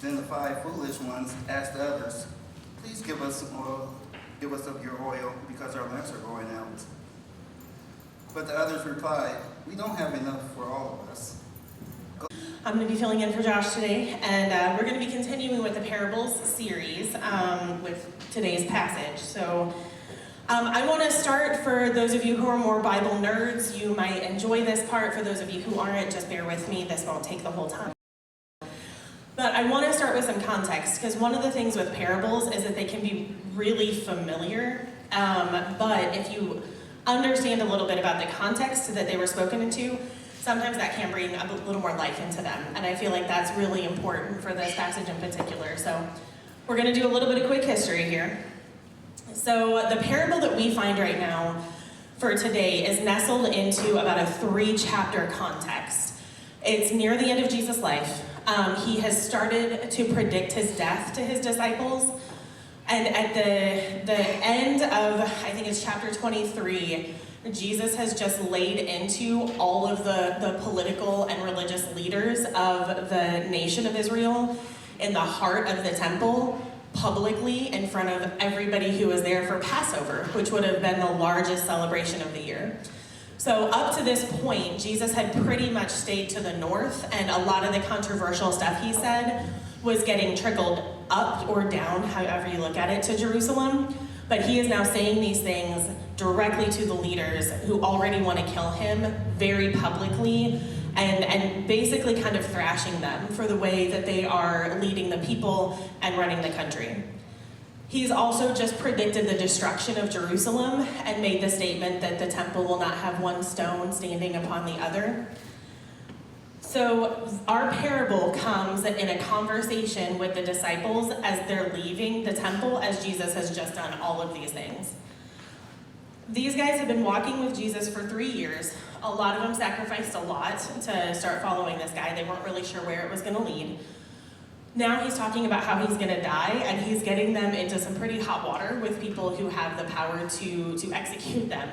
Then the 5 foolish ones asked the others, "Please give us some oil, give us of your oil, because our lamps are going out." But the others replied, "We don't have enough for all of us." I'm going to be filling in for Josh today, and we're going to be continuing with the parables series with today's passage. So I want to start, for those of you who are more Bible nerds, you might enjoy this part. For those of you who aren't, just bear with me. This won't take the whole time. But I want to start with some context, because one of the things with parables is that they can be really familiar, but if you understand a little bit about the context that they were spoken into, sometimes that can bring a little more life into them. And I feel like that's really important for this passage in particular. So we're going to do a little bit of quick history here. So the parable that we find right now for today is nestled into about a 3-chapter context. It's near the end of Jesus' life. He has started to predict his death to his disciples. And at the end of, I think it's chapter 23, Jesus has just laid into all of the political and religious leaders of the nation of Israel in the heart of the temple, publicly in front of everybody who was there for Passover, which would have been the largest celebration of the year. So up to this point, Jesus had pretty much stayed to the north, and a lot of the controversial stuff he said was getting trickled up or down, however you look at it, to Jerusalem. But he is now saying these things directly to the leaders who already want to kill him very publicly, and basically kind of thrashing them for the way that they are leading the people and running the country. He's also just predicted the destruction of Jerusalem and made the statement that the temple will not have one stone standing upon the other. So our parable comes in a conversation with the disciples as they're leaving the temple, as Jesus has just done all of these things. These guys have been walking with Jesus for 3 years. A lot of them sacrificed a lot to start following this guy. They weren't really sure where it was going to lead. Now he's talking about how he's going to die, and he's getting them into some pretty hot water with people who have the power to execute them.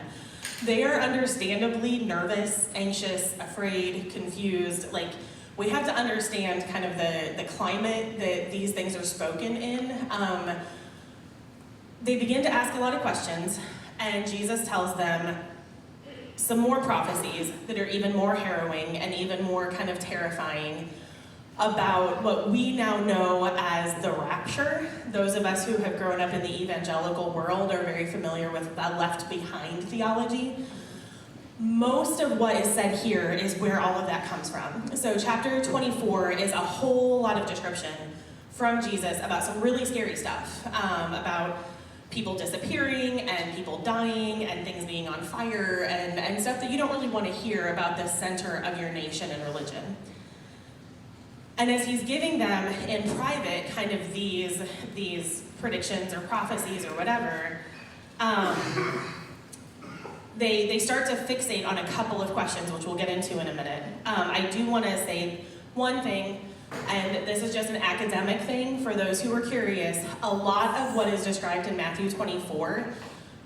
They are understandably nervous, anxious, afraid, confused. Like, we have to understand kind of the climate that these things are spoken in. They begin to ask a lot of questions, and Jesus tells them some more prophecies that are even more harrowing and even more kind of terrifying about what we now know as the rapture. Those of us who have grown up in the evangelical world are very familiar with the left behind theology. Most of what is said here is where all of that comes from. So chapter 24 is a whole lot of description from Jesus about some really scary stuff, about people disappearing and people dying and things being on fire and stuff that you don't really want to hear about the center of your nation and religion. And as he's giving them in private kind of these predictions or prophecies or whatever, they start to fixate on a couple of questions, which we'll get into in a minute. I do want to say one thing, and this is just an academic thing for those who are curious. A lot of what is described in Matthew 24,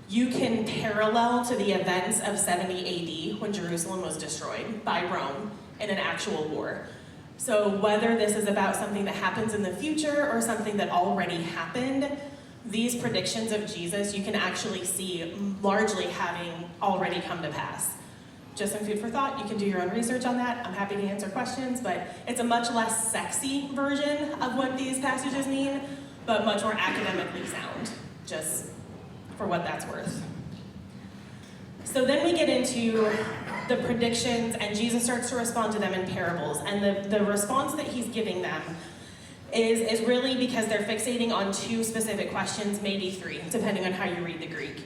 you can parallel to the events of 70 AD when Jerusalem was destroyed by Rome in an actual war. So whether this is about something that happens in the future or something that already happened, these predictions of Jesus you can actually see largely having already come to pass. Just some food for thought. You can do your own research on that. I'm happy to answer questions, but it's a much less sexy version of what these passages mean, but much more academically sound, just for what that's worth. So then we get into the predictions, and Jesus starts to respond to them in parables. And the response that he's giving them is really because they're fixating on 2 specific questions, maybe 3, depending on how you read the Greek.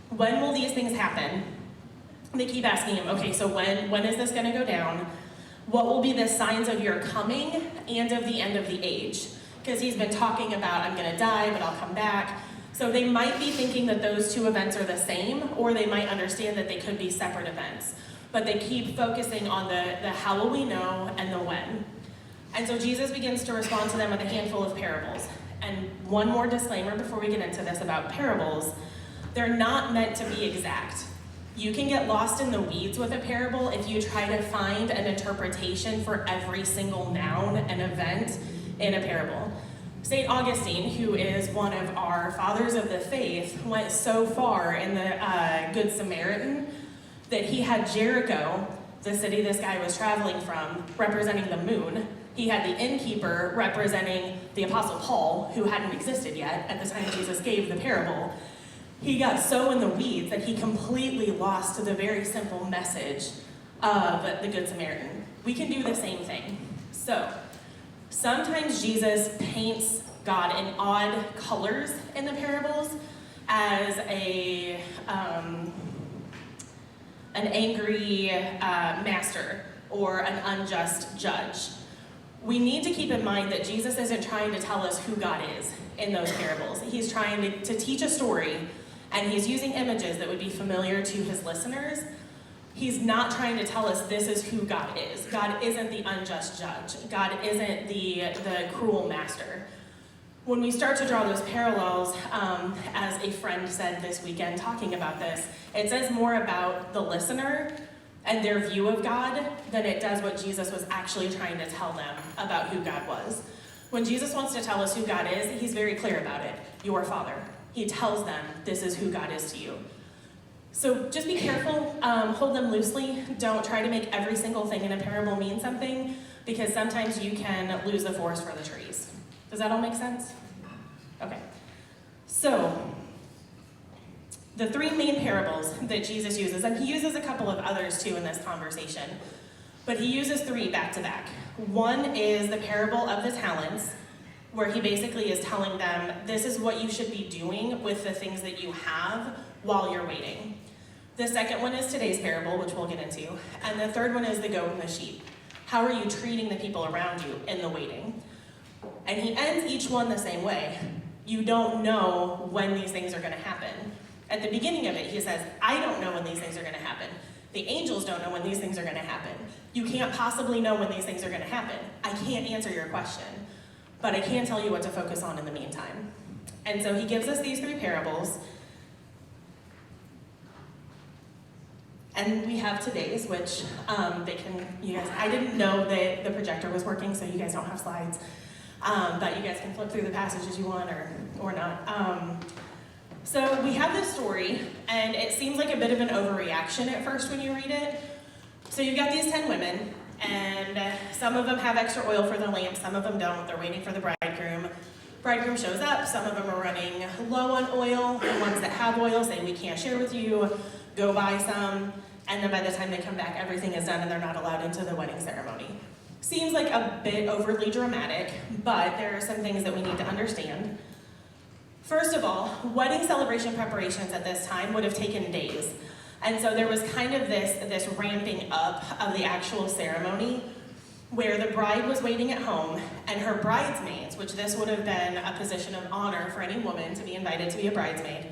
When will these things happen? They keep asking him, okay, so when is this going to go down? What will be the signs of your coming and of the end of the age? Because he's been talking about, I'm going to die, but I'll come back. So they might be thinking that those 2 events are the same, or they might understand that they could be separate events. But they keep focusing on the how will we know and the when. And so Jesus begins to respond to them with a handful of parables. And one more disclaimer before we get into this about parables. They're not meant to be exact. You can get lost in the weeds with a parable if you try to find an interpretation for every single noun and event in a parable. St. Augustine, who is one of our fathers of the faith, went so far in the Good Samaritan that he had Jericho, the city this guy was traveling from, representing the moon. He had the innkeeper representing the Apostle Paul, who hadn't existed yet at the time Jesus gave the parable. He got so in the weeds that he completely lost the very simple message of the Good Samaritan. We can do the same thing. So, sometimes Jesus paints God in odd colors in the parables as an angry master or an unjust judge. We need to keep in mind that Jesus isn't trying to tell us who God is in those parables. He's trying to teach a story, and he's using images that would be familiar to his listeners. He's not trying to tell us this is who God is. God isn't the unjust judge. God isn't the cruel master. When we start to draw those parallels, as a friend said this weekend talking about this, it says more about the listener and their view of God than it does what Jesus was actually trying to tell them about who God was. When Jesus wants to tell us who God is, he's very clear about it. Your Father. He tells them this is who God is to you. So just be careful, hold them loosely. Don't try to make every single thing in a parable mean something, because sometimes you can lose the forest for the trees. Does that all make sense? Okay. So, the three main parables that Jesus uses, and he uses a couple of others too in this conversation, but he uses three back to back. One is the parable of the talents, where he basically is telling them, this is what you should be doing with the things that you have while you're waiting. The second one is today's parable, which we'll get into. And the third one is the goat and the sheep. How are you treating the people around you in the waiting? And he ends each one the same way. You don't know when these things are going to happen. At the beginning of it, he says, I don't know when these things are going to happen. The angels don't know when these things are going to happen. You can't possibly know when these things are going to happen. I can't answer your question, but I can tell you what to focus on in the meantime. And so he gives us these three parables. And we have today's, which you guys, I didn't know that the projector was working, so you guys don't have slides. But you guys can flip through the passages you want or not. So we have this story, and it seems like a bit of an overreaction at first when you read it. So you've got these 10 women, and some of them have extra oil for the lamp, some of them don't. They're waiting for the bridegroom. Bridegroom shows up, some of them are running low on oil. The ones that have oil say, we can't share with you, go buy some. And then by the time they come back, everything is done and they're not allowed into the wedding ceremony. Seems like a bit overly dramatic, but there are some things that we need to understand. First of all, wedding celebration preparations at this time would have taken days. And so there was kind of this ramping up of the actual ceremony where the bride was waiting at home and her bridesmaids, which this would have been a position of honor for any woman to be invited to be a bridesmaid,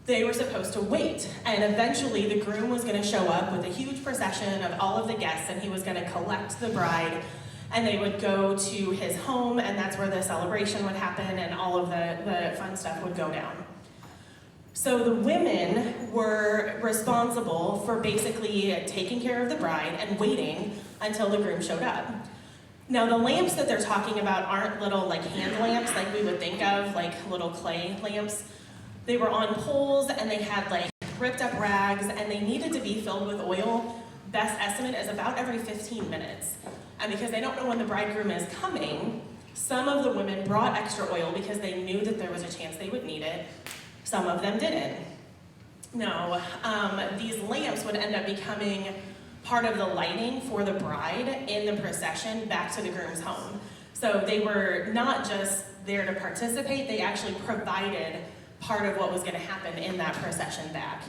they were supposed to wait. And eventually the groom was going to show up with a huge procession of all of the guests, and he was going to collect the bride, and they would go to his home, and that's where the celebration would happen and all of the fun stuff would go down. So the women were responsible for basically taking care of the bride and waiting until the groom showed up. Now the lamps that they're talking about aren't little like hand lamps like we would think of, like little clay lamps. They were on poles and they had like ripped up rags, and they needed to be filled with oil. Best estimate is about every 15 minutes. And because they don't know when the bridegroom is coming, some of the women brought extra oil because they knew that there was a chance they would need it. Some of them didn't. Now, these lamps would end up becoming part of the lighting for the bride in the procession back to the groom's home. So they were not just there to participate, they actually provided part of what was going to happen in that procession back.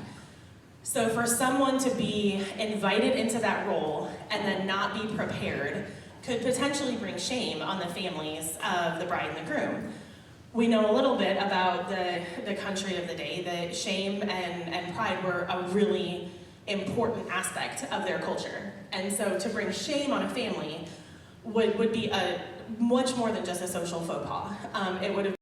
So for someone to be invited into that role and then not be prepared could potentially bring shame on the families of the bride and the groom. We know a little bit about the country of the day that shame and pride were a really important aspect of their culture. And so to bring shame on a family would be a much more than just a social faux pas. It would have